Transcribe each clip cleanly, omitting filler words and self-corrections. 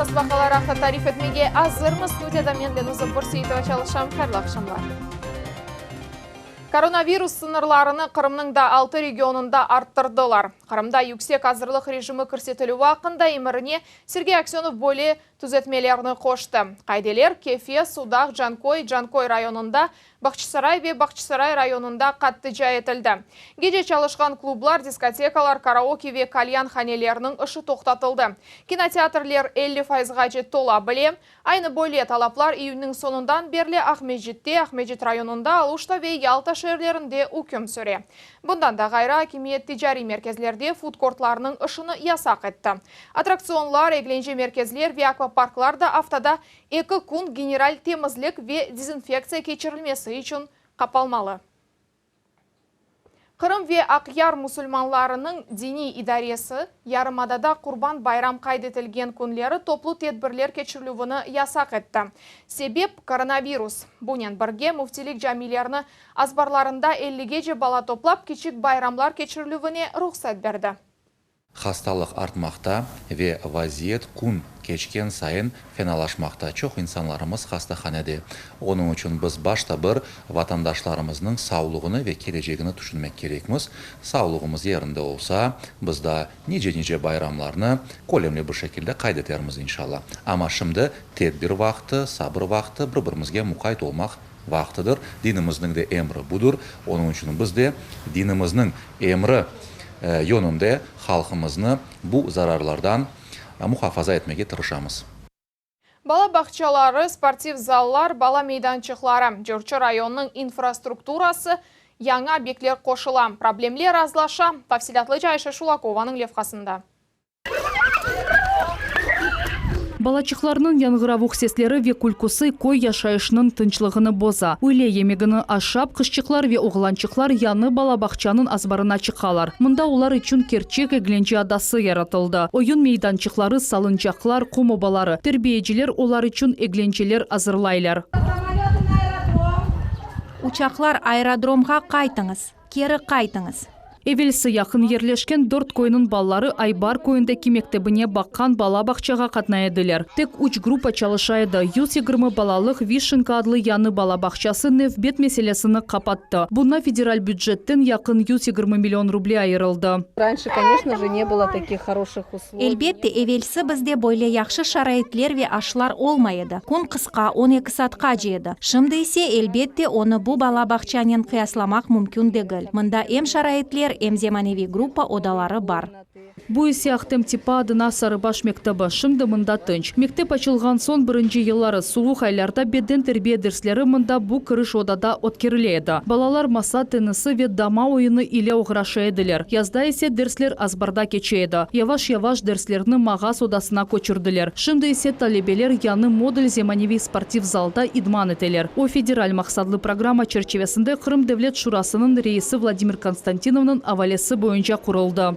Azbaqalar haqda tarif etmege hazırmız. Studiyada men Lenuzа Бурсеитова çalışam. Hayırlı akşamlar. Koronavirus sınırlarını Kırımның da 6 regionunda arttırdılar. Kırımda yüksek hazırlık rejimi көрсетілі vaqında emirine Sergey Aksyonov böyle түзетмелерini koştu. Qaydeler Kefe, Судақ, Jankoy rayonunda, Bakçısaray ve Bakçısaray rayonunda katlıca etildi. Gece çalışkan klublar, diskotekalar, karaoke ve kalyan hanelerinin ışı toxtatıldı. Kinoteatrlar 50%-ga tola bile. Aynı böyle talaplar iyunun sonundan berli Ahmedjit rayonunda, Aluşta ve Yalta şehirlerinde hüküm süre. Bundan da gayri hakimiyet ticari merkezlerde food courtlarının ışını yasak etti. Atraksiyonlar, eğlence merkezler ve akvaparklar da haftada 2 gün general temizlik ve dezinfeksiya geçirilmesi için kapalmalı. Kırım ve Akyar musulmanlarının dini idaresi Yarımada'da Kurban Bayram kaydetilgen günleri toplu tedbirler geçirilüvini yasak etti. Sebep koronavirus. Bunun birge muftilik camilerini azbarlarında 50'gece bala toplap küçük bayramlar geçirilüvine ruhsat berdi. Hastalık artmakta ve vaziyet kun geçken sayın fenalaşmakta. Çok insanlarımız hastahanede. Onun için biz başta bir vatandaşlarımızın sağlığını ve geleceğini düşünmek gerekmiz. Sağlığımız yerinde olsa biz de nice bayramlarını kolemli bir şekilde kaydeterimiz inşallah. Ama şimdi tedbir vakti, sabır vakti, birbirimizge mukayyet olmak vaktidir. Dinimizin de emri budur. Onun için biz de dinimizin emri yönünde halkımızı bu zararlardan muhafaza etmeye tırışamız. Bala bakçaları, sportiv zallar, bala meydançıkları, Jurtçu rayonunun infrastrukturası yana bekler koşulan problemler azlaşa. Tafsilatlıca Ayşe Şulakovanın levhasında. Балачықларының яңғыравуқ сеслері ве күлкісі кой яшайышының тынчлығыны боза. Үйле емегіні ашап, қышчықлар ве оғланчықлар яны балабақчаның азбарына чықалар. Мұнда олар үшін керчек әгленчі адасы яратылды. Ойын мейданчықлары, салынчақлар, құм обалары. Тербиежілер олар үшін әгленчелер азырлайлар. Uçaklar aerodromға қайтыңыз, кері қайтыңыз. Эвелісі яқын ерлешкен 4 койының баллары Айбар койындaki мектебіне баққан бала бақчаға қатнайдылар. Тек 3 группа çalışайды. 120 балалық Вишенка адлы яны бала бақчасы невбет meselesini қапатты. Бұна федераль бюджеттен яқын 120 миллион рублей айырылды. Раньше, конечно же, не было таких хороших условий. Әлбетте, эвелісі бізде бойле яқшы шарайтлер ве ашлар олмайды. Күн қысқа 12 сатқа жеді. Шымды есе, әлбетте, оны бұ бала бақчанен қиясламақ мүмкін дегіл. Мында ем шарайтлер, ем земаневи группа одалары бар. Бұ есе ақтым типа адына Сарыбаш мектебі шымды мында тынч. Мектеп açılған сон бірінші еллары суық айларда беден тербие дерслері мында бұ кіріш одада откеріледі. Балалар маса тенісі ве дама ойыны иле оғрашы еділер. Язда есе дерслер азбарда кечейді. Яваш дерслеріні мағас одасына көчірділер. Шымды есе талебелер яны модуль земаневи спортив залда идман етелер. О федераль мақсадлы программа черчевесінде Қырым Девлет Шурасының рейсі Владимир Константиновның авалесі бойынша құрылды.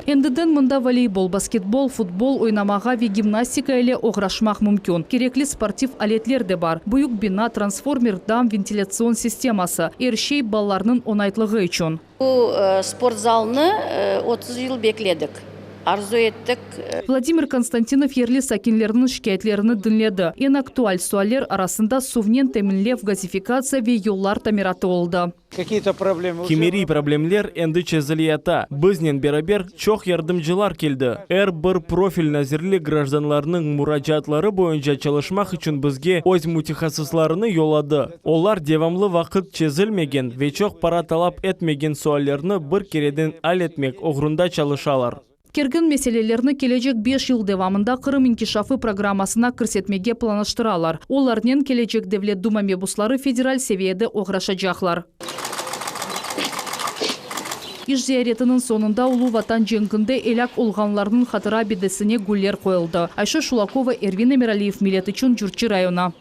Эндіден мұнда волейбол, баскетбол, футбол ойнамаға ве гимнастика әлі оғрашмақ мүмкін. Керекли спортив алетлер де бар. Бұйық бина, трансформер, дам, вентиляцион системасы. Ершей балларының онайтлығы үшін. Бұл спорт залыны 30 жыл бекледік. Арзу еттік. Владимир Константинов ерлі сакинлерінің шикаятлеріні дінледі. Ең актуаль суалер арасында сувнен темінлев газификация ве yollar тамираты oldu. Кемерей проблемлер әнді чезілията. Бізнен берабер чоқ ярдымжылар келді. Әр бір профиль назірлі гражданларының мұрачатлары бойынша çalışмақ үшін бізге өз мутихасысларыны yolады. Олар девамлы вақыт чезілмеген ве чоқ пара талап етмеген суалеріні бір кереден ал етмек оғрында çalışалар. Керген мәселелеріні келечек 5 жыл девамында Қырым инкишафы программасына кірсетмеге планыштыралар. Оларнен келечек Девлет Дума мебуслары федераль севиеде оғраша жақлар. Иш зияретінің сонында Улу Ватан жеңгінде эляк олғанларының хатыра бедесіне гүллер қойылды. Айша Шулакова, Эрвин Эмиралиев, Милет үшін Jurtçu района.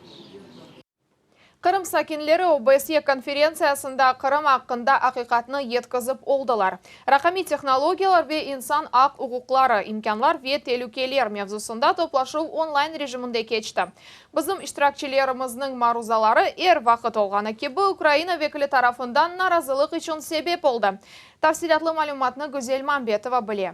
Kırım sakinleri OBSE konferensiyasında Kırım hakkında hakikatını yetkizip oldular. Rakami texnologiyalar ve insan hak hukukları, imkanlar ve tehlikeliler mevzusunda toplaşu online rejiminde geçti. Bizim iştirakçılarımızın maruzaları vakit olğanı ki bu Ukrayna vekili tarafından narazılık için sebep oldu. Tafsilatlı malumatını Güzel Mambetova bile.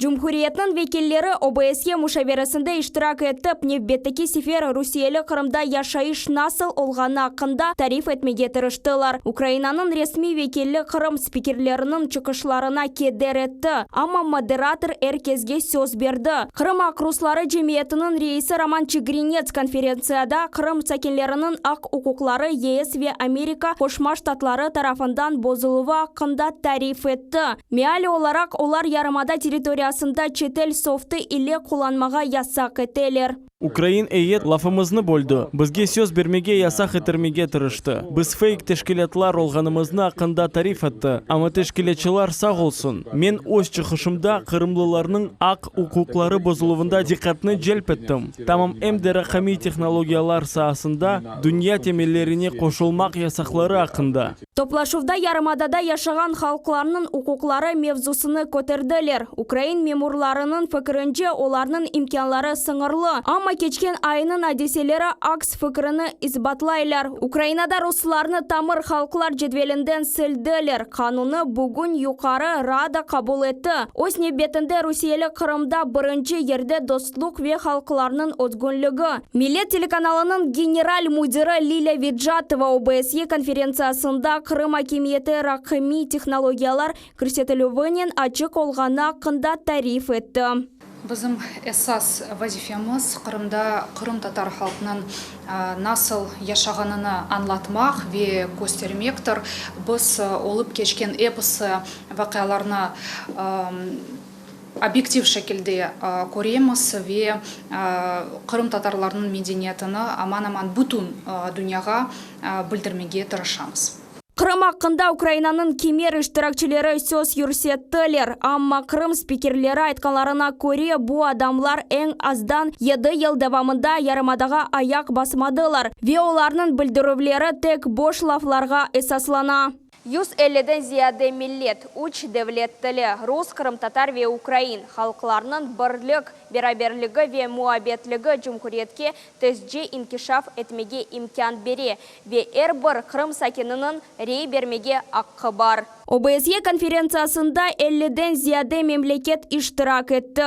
Cumhuriyetinin vekilleri OBSE muşaverasında iştirak etip, Nevbetteki sefer Rusiyeli Kırım'da yaşayış nasıl olğanı hakkında tarif etmeye tırıştılar. Ukrayna'nın resmi vekilli Kırım spikerlerinin çıkışlarına keder etti. Ama moderator herkesge söz verdi. Kırım Akrusları Cemiyeti'nin reisi Roman Chigrinets konferensiyada Kırım sakinlerinin ak hukukları ES ve Amerika Koşma Ştatları tarafından bozuluğu hakkında tarif etti. Meali olarak olar yarımada teritoriyasında çetel softu ile kullanmağa yasak eteler. Ukrayn eyet lafımızını böldü. Bizge söz bermege yasak etirmege tırıştı. Biz fake teşkilatlar olğanımızны hakkında tarif etti. Ama teşkilatçılar sağ olsun. Men öz çıkışımda Kırımlılarның ak hukukları bozuluğunda dikkatini celp ettim. Tamam emde rakami teknologiyalar sahasında dünya temellerine koşulmak yasakları hakkında. Toplaşuvda yarımadada yaşayan halklarının hukukları mevzusunu koterdiler. Ukrayn memurlarının fikrince onların imkanları sınırlı. Ama geçken ayının hadiseleri aks fikrini isbatlaylar. Ukraynada Ruslarını tamır halklar cedvelinden sildiler. Kanunu bugün yukarı Rada kabul etti. Öz nöbetinde Rusiyeli Kırım'da birinci yerde dostluk ve halklarının özgürlüğü. Millet telekanalının general müdürü Lila Vidjatova OBSE konferensiyasında Kırım hakimiyeti rakimi teknologiyalar көрсетілуінің açık olğanı hakkında tarif etti. Bizim esas vazifemiz Kırım'da Kırım Tatar halkının nasıl yaşaganını anlatmak ve göstermektir. Biz olup geçken epos vakalarını objektif şekilde göremiz ve Kırım Tatarlarının medeniyetini aman bütün dünyaya bildirmeye tırışamız. Kırım hakkında Ukrayna'nın kemer iştirakçıları söz yürüsettiler. Ama Kırım spikerleri aytkanlarına göre bu adamlar en azdan 7 yıl devamında yarımadaga ayak basmadılar. Ve onların bildiruvleri tek boş laflarga esaslana. 150'den ziyade millet, 3 devletli Rus, Kırım Tatar ve Ukrayn halklarının birlik, beraberliği ve muhabbetliği Cumhuriyetke tezce inkişaf etmege imkan beri ve her bir Kırım sakininin rey vermege hakkı var. OBSE konferensiyasında 50'den ziyade memleket iştirak etti.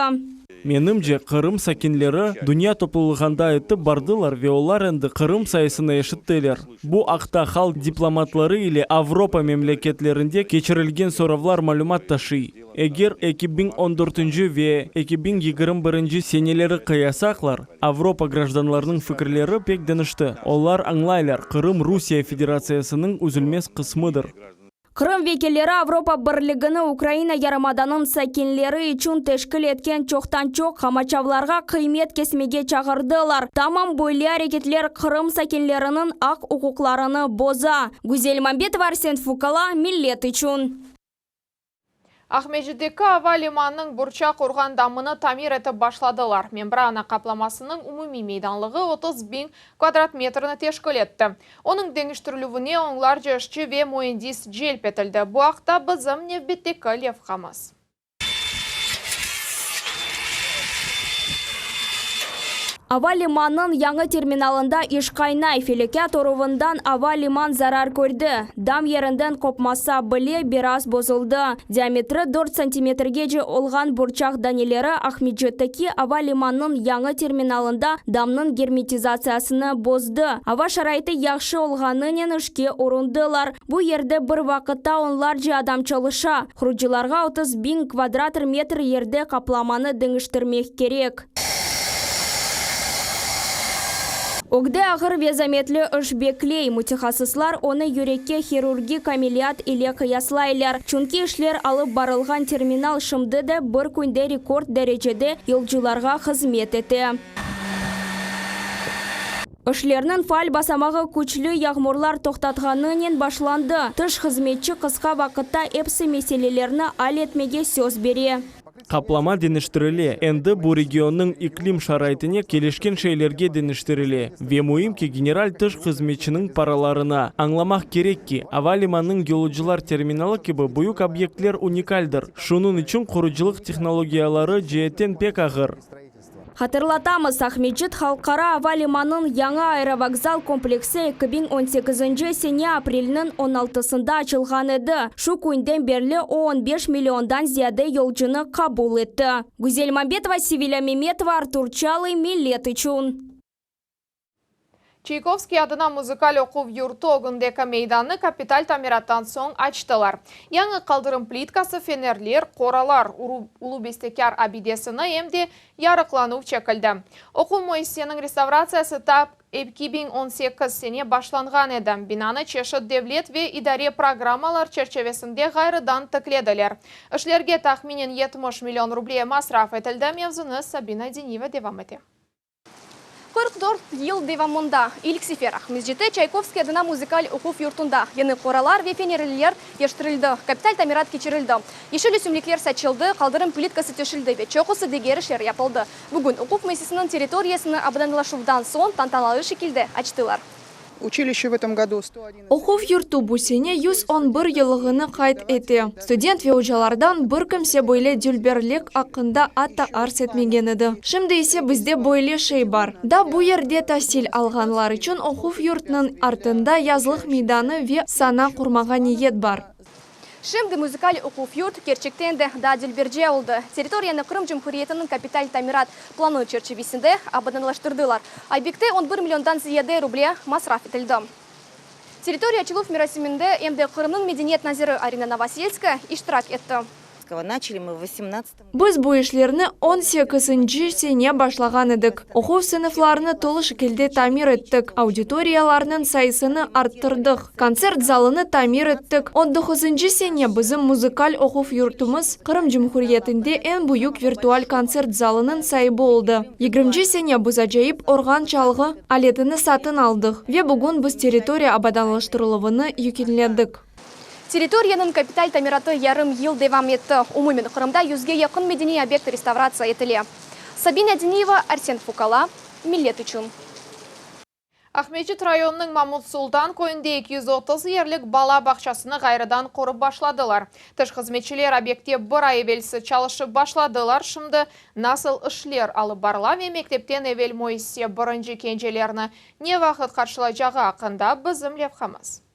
Menimce Kırım sakinleri dünya topluluğunda etip bardılar ve onlar endi Kırım sayısını eşittiler. Bu akta halk diplomatları ile Avrupa memleketlerinde geçirilgen soravlar malumat taşıy. Eğer 2014 ve 2021 seneleri kıyasaklar, Avrupa graždanlarının fikirleri pek denişti. Onlar anlaylar Kırım Rusya Federasyasının üzülmez kısmıdır. Kırım vekilleri Avrupa Birliği'ni Ukrayna yarımadanın sakinleri için teşkil etken çoktan çok hamaçavlarga kıymet kesmege çağırdılar. Tamam böyle hareketler Kırım sakinlerinin ak hukuklarını boza. Güzel Mambet var sen Fukala millet için. Ахмежидегі авиалиманның Бурчак урған дамыны тамир етіп башладылар. Мембрана қапламасының умуми мейданлығы 30.000 квадрат метріні тешкіл етті. Оның деңіштірілуіне оңларжы ішчі ве мойындис желп етілді. Бұл ақта бізім Невбеттегі Лев Хамас. Авалиманның яңы терминалында iş кайнай феликат орувындан авалиман zarar gördü. Dam yerinden kopmasa bile biraz bozuldu. Diametri 4 santimetrege olgan burçak daneleri Ahmedjet'teki avalimanның яңы terminalında damның germetizasiyasını bozdu. Hava şaraiti yaxşı olğanının işke orundular. Bu yerde bir vakıtta onlarca adam çalışa. Kurucularga 30.000 kvadrat metr yerde kaplamanı değiştirmek gerek. Ogde ağır ve zametli iş bekley, mütehassıslar onu yürekke xirurgik ameliyat ile kıyaslaylar. Çünkü işler alıp barılgan terminal şimdi de bir günde rekord derecede yolcularga hizmet etti. İşlerinin faal basamağı güçlü yağmurlar toxtatğanının başlandı. Tış hizmetçi kısa vakitte hepsi meselelerini halletmege söz beri. Kaplama deniştirildi. Endi bu regionның iklim şaraitine kelişken şeylerge deniştirildi. Ve muhim ki general tış hizmetçinin paralarına anlamak gerek ki avalimanның yolcular terminali gibi büyük obyektler unikaldır. Şunun için kuruculuk teknologiyaları cihetten pek ağır. Хатырлатамыз, Ахмеджит халқара авалиманын яңа аэровокзал комплексы 2018 сене апрелінің 16-сында açılған еді. Шу күнден берлі 15 миллиондан зияды yolcunu қабыл етті. Гүзел Мамбетова, Севиля Меметова, Артур Чалый, Милет Ичун. Чайковский адына музыкаль оқу юрты огындека мейданны капиталь тамираттан соң ачтылар. Яңы қалдырым плиткасы, фенерлер, қоралар, улубестекер абидесіні емде ярықлану чекілді. Оқу мойсенің реставрациясы тап 2018 сене башланған еді. Бинаны Чешет девлет ве идаре программалар черчевесінде ғайрыдан тікледілер. Үшлерге тахминен 70 миллион рублей масраф етілді. Мевзуны Сабина Денива девам еті. 44 ел девамында ilk sefer Ахмеджетте Чайковский адына музыкаль оқуф юртында яны қоралар ве фенерлер ештірілді, капиталь тамират кечірілді. Ешілі сүмлеклер сәтшілді, қалдырым плиткасы төшілді ве чоқысы дегерішер япылды. Бүгін оқуф месесінің территориясыны абыданылашудан сон тантаналы шекілді ачтылар. Училище в этом году 111. Оқуф юрту бұсене 111 елығыны қайт еті. Студент ве ұжалардан бір кімсе бойле дүлберлік ақында атта арс етмеген еді. Шымды есе бізде бойле шей бар. Да бұ ерде тәсіл алғанлар үшін оқуф юртның артында язлық мейданы ве сана құрмаған ниет бар. Шымды музыкаль оқуф юрт керчектенді да дүлберже олды. Территорияны Қырым Жумхуриетінің капиталь тамират планы черчевесінде абыданылаштырдылар. Айбекте 11 миллиондан зияды рубле масраф етілді. Территория Чилуф Мирасимінде МД Қырымның медениет назиры Арина Новосельская иштирак етті. Начали мы в 18. Біз бұл ішлеріні 18-ші сене башлаған едік. Оқу сыныфларыны толы шекелде тамир еттік. Аудиторияларының сайысыны арттырдық. Концерт залыны тамир еттік. 19-ші сене біздің музыкаль оқу юртымыз Қырым Жумхуриетінде ең бұйық виртуаль концерт залының сайы болды. 20-ші сене біз ажайып орған чалғы алетіні сатын алдық. Ве бүгін біз территория абаданлаштырылығыны юкенледік. Территорияның капиталь тамираты ярым ел девам етті. Умумен Қырымда 100-ге якын медени объект реставрация етіле. Сабина Дениева, Арсен Фукала, Милет Ичун. Ахмеджет районының Мамут Султан көйінде 230 ерлік бала бақшасыны ғайрыдан қорып башладылар. Тыш қызметшілер объектте бір ай евелсі чалышы башладылар. Шымды насыл үшлер алып барла ве мектептен евел мойсе бірінші кенжелеріні не вақыт қаршылайжаға ақында бізім левхамыз.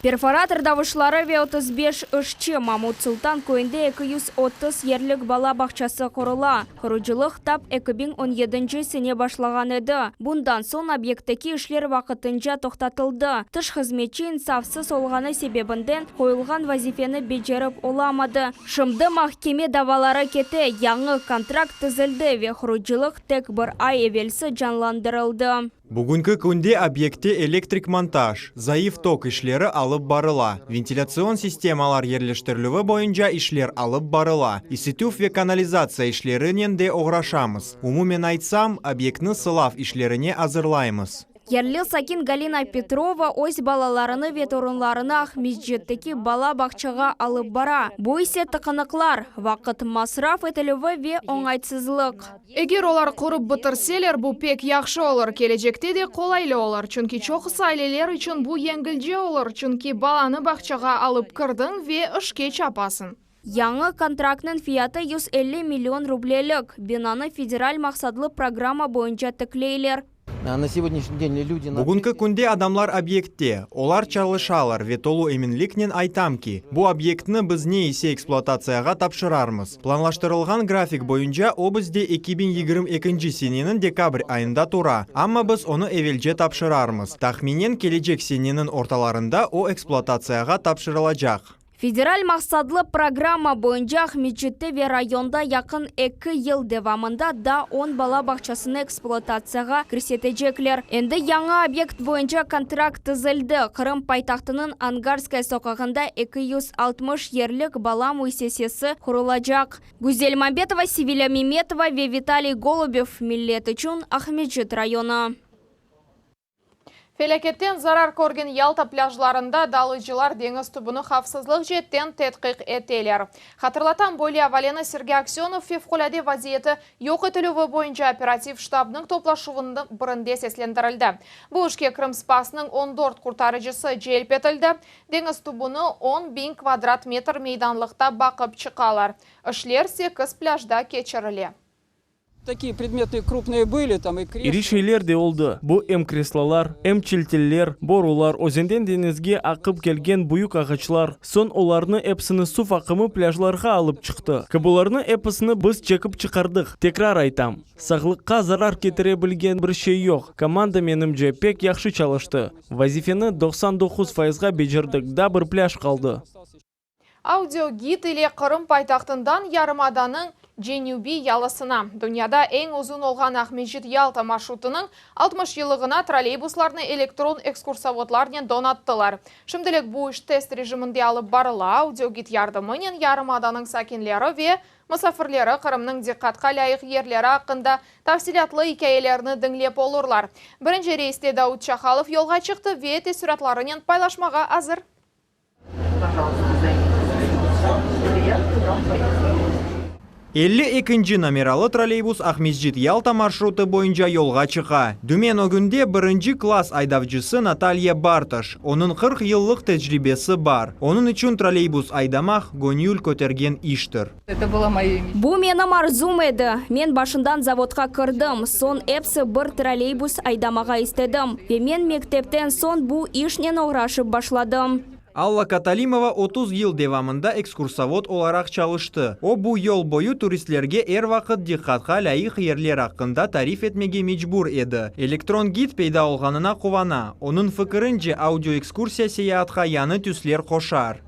Перфоратор давышлары ве 35 үшчі Мамут Султан көйінде 230 ерлік бала бақшасы құрыла. Құрыжылық тап 2017 сене башлаған еді. Бұндан сон объекттекі ішлер вақытынша тоқтатылды. Тыш қызметші инсафсыз олғаны себебінден қойылған вазифені бежеріп оламады. Шымды махкеме давалары кете яңы контракт тізілді ве құрыжылық тек бір ай евелсі жанландырылды. Бүгінгі күнде объектте электрик монтаж, заиф ток ишлері алып барыла. Вентиляцион системалар ерлештірілігі бойынша ишлер алып барыла. Исетуф ве канализация ишлерінен де оғрашамыз. Умумен айтсам, объектны сылав ишлеріне азырлаймыз. Ерлі Сакин Галина Петрова өз балаларыны вет орынларына Ахмеджеттекі бала бақчаға алып бара. Бойсе тықынықлар, вақыт масраф етілігі ве оңайтсызлық. Егер олар құрып бұтырселер, бұл пек яқшы олар. Келечекте де қолайлы олар. Чүнки чоқыс айлелер үшін бұл еңгілже олар. Чүнки баланы бақчаға алып кірдің ве үшке чапасын. Яңы контрактның фияты 150 миллион рублелік. Бинаны федераль мақсадлы программа бойынша тіклейлер. На сегодняшний день люди... Бүгінгі күнде адамлар объектте. Олар чалышалар, ве толу еменлікнен айтамки. Бұл объектны біз не есе эксплуатацияға тапшырармыз. Планлаштырылған график бойынша о бізде 2022 сененің декабрь айында тура. Амма біз оны эвелже тапшырармыз. Тахминен келечек сененің орталарында о эксплуатацияға тапшырылacak. Федераль мақсадлы программа бойынша Ахмеджетте ве районда якын 2 ел девамында да 10 бала бақшасыны эксплуатацияға кірсетежеклер. Енді яңа объект бойынша контракт тізілді. Қырым пайтақтының Ангарскай соқағында 260 ерлік бала муйсесесі құрылacak. Гүзел Мамбетова, Севиля Меметова ве Виталий Голубев, Милет Ичун, Ахмеджет районы. Фелакеттен зарар көрген Ялта пляжларында далыжылар деңіз түбіні қавсызлық жеттен тетқиқ етелер. Хатырлатан Болия Валена Сергей Аксенов февкуляде вазиеті yok етілуі бойынша оператив штабының топлашуының бірінде сеслендірілді. Бұл үшке Крым спасының 14 құртарыжысы желп етілді. Деңіз түбіні 10.000 квадрат метр мейданлықта бақып шықалар. Ішлер 8 пляжда кечірілі. Такие предметы крупные были, там и кресла. Иришейлер де олды. Бу креслалар, чилтеллер, борулар, өзенден денізге ақып келген буюк ағачлар. Сон оларны эпсіні су ақымы пляжларға алып чықты. Кабуларны эпсіні біз чекіп чықардық. Текрар айтам. Сағлыққа зарар кетіре білген бір шей жоқ. Команда менімже пек яқшы чалышты. Вазифені 99%-ға бежірдік, да бір пляж қалды. Аудиогид или Қырым пайтақтындан Ярымаданың Женюби ялысына. Дүнияда ең ұзын олған Ахмеджит Ялта маршрутының 60 жылығына троллейбусларны электрон экскурсоводларнен донаттылар. Шымділік бұл іш тест режимінде алып барыла аудиогид ярдымынен Ярымаданың сакинлері ве мұсафірлері Қырымның диққатқа лайық ерлері ақында тafsilaтлы хикаялерні діңлеп олырлар. Бірінші рейсте Дауд Шахалов елға чықты ве тесуратларынен пайлашмаға азыр. 52-нче номералы троллейбус Ахмеджит Ялта маршруты бойынша yolға чыға. Дүмен огүнде бірінші класс айдавчысы Наталья Барташ. Оның 40 yıllık тәжірибесі бар. Оның үшін троллейбус айдамақ гонюл көтерген иштір. Бұл менің арзум еді. Мен башындан заводқа кірдім. Сон әпсі бір троллейбус айдамаға істедім. Мен мектептен сон бұл ішнен ұғрашып башладым. Алла Каталимова 30 yıl devamında экскурсовод olarak çalıştı. O bu yol boyu turistlерге er vaqt diqqatqa layıq yerler hakkında tarif etmege mecbur edi. Elektron gid peyda olğanına quvana. Onun fikrince audio ekskursiya seyahatqa yanı tüsler qoşar.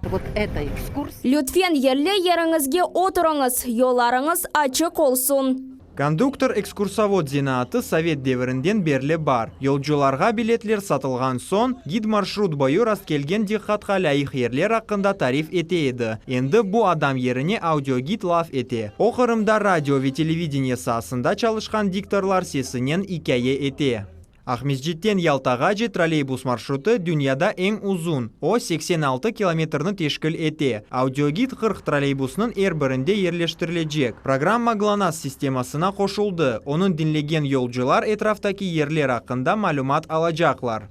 Lütfen yerli yerіңізге отырыңыз, yollarыңыз açık olsun. Кондуктор экскурсовод зинаты совет devrinden beri бар. Yolcularga biletler satılgan son, gid marşrut boyu rast kelgen diqqatqa layıq yerler hakkında tarif eteydi. Endi bu adam yerine audio gid laf ete. O Kırımda radyo ve televideniye sahasında çalışkan diktorlar sesinen hikaye ete. Ахмеджиттен Ялтағажи троллейбус маршруты dünyada ең uzun. O 86 kilometrni teşkil ete. Audiogid 40 троллейбусның er birinde yerleştirilecek. Programma GLONASS sistemasına koşuldu. Onun dinlegen yolcular etraftaki yerler hakkında malumat alacaklar.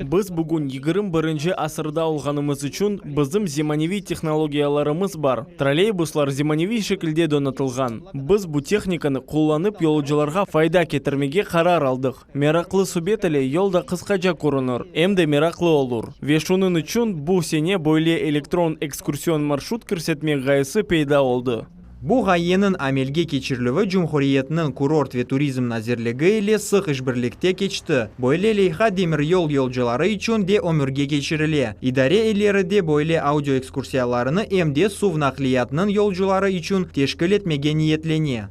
Biz bugün 21. asırda olğanımız üçün bizim zemanevi технологияларымыз бар. Троллейбусlar zemanevi şekilde donatılgan. Biz bu texnikаны kullanıp yolcularga fayda ketirmege karar aldık. Мераклы субетілі елда қысқаja көрінір, әмді мераклы olur. Ve şunun üçün bu sene böyle elektron ekskursiyon marşrut көрсетме gayesi peyda oldu. Bu gayenin amelge keçirilüvi Cumhuriyetinin kurort ve turizm nazirligi ile sık işbirlikte geçti. Böyle leyha demir yol yolcuları için de ömürge geçirile. İdare elleri de böyle audio ekskursiyalarını emde suv nakliyatının yolcuları için teşkil etmege niyetleniyor.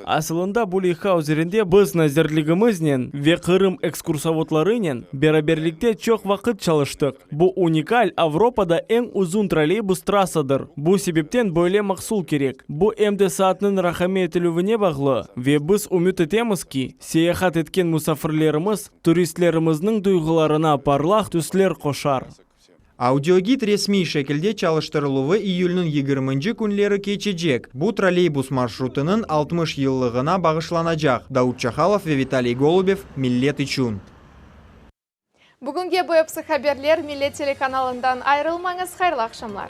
Aslında bu leyha üzerinde biz nazirligimizden ve Kırım ekskursavotlarıyla beraberlikte çok vakit çalıştık. Bu unikal Avrupa'da en uzun trolleybus trasadır. Bu sebepten böyle mahsul gerek. Bu emde saatinin rahame etilüvüne bağlı ve biz umut etemiz ki seyahat etken musafirlerimiz turistlerimizin duygularına parlak tüsler koşar. Audiogid resmi şekilde çalıştırılığı iyulun 20. günleri geçecek. Bu trolleybus marşrutunun 60 yıllığına bağışlanacak. Daud Çahalov ve Vitaliy Golubov, Millet için. Bugünkü bu hepsi haberler Millet telekanalından ayrılmanız. Hayırlı akşamlar.